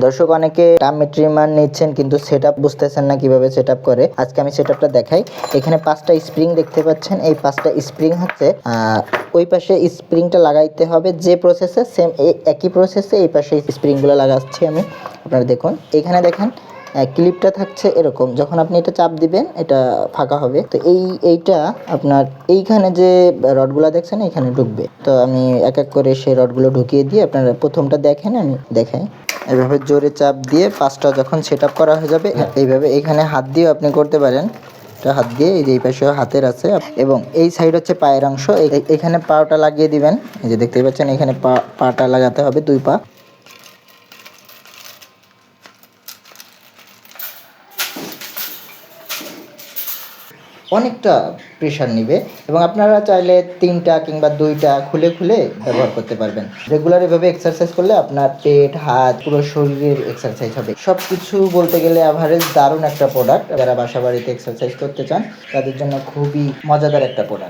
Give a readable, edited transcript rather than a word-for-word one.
দর্শক অনেকে term trimmer নিচ্ছেন কিন্তু সেটআপ বুঝতেছেন না কিভাবে সেটআপ করে। আজকে আমি সেটআপটা দেখাই। এখানে 5টা স্প্রিং দেখতে পাচ্ছেন। এই 5টা স্প্রিং হচ্ছে ওই পাশে স্প্রিংটা লাগাইতে হবে যে প্রসেসে সেম একই প্রসেসে এই পাশে স্প্রিংগুলো লাগাচ্ছি আমি। আপনারা দেখুন এখানে দেখেন ক্লিপটা থাকছে এরকম, যখন আপনি এটা চাপ দিবেন এটা ফাঁকা হবে। তো এইটা আপনার এইখানে যে রডগুলো দেখছেন এখানে ঢুকবে। তো আমি এক এক করে সেই রডগুলো ঢুকিয়ে দিয়ে আপনারা প্রথমটা দেখেন, আমি দেখাই। এভাবে জোরে চাপ দিয়ে 5টা যখন সেটআপ করা হয়ে যাবে এইভাবে এখানে হাত দিয়েও আপনি করতে পারেন। হাত দিয়ে এই যে এই পাশেও হাতের আছে এবং এই সাইড হচ্ছে পায়ের অংশ। এখানে পাটা লাগিয়ে দিবেন। এই যে দেখতে পাচ্ছেন এখানে পাটা লাগাতে হবে, 2 পা। অনেকটা প্রেশার নিবে এবং আপনারা চাইলে 3টা কিংবা 2টা খুলে খুলে ব্যবহার করতে পারবেন। রেগুলার এভাবে এক্সারসাইজ করলে আপনার পেট, হাত, পুরো শরীরের এক্সারসাইজ হবে। সব কিছু বলতে গেলে এভারেজ দারুণ একটা প্রোডাক্ট। যারা বাসা বাড়িতে এক্সারসাইজ করতে চান তাদের জন্য খুবই মজাদার একটা প্রোডাক্ট।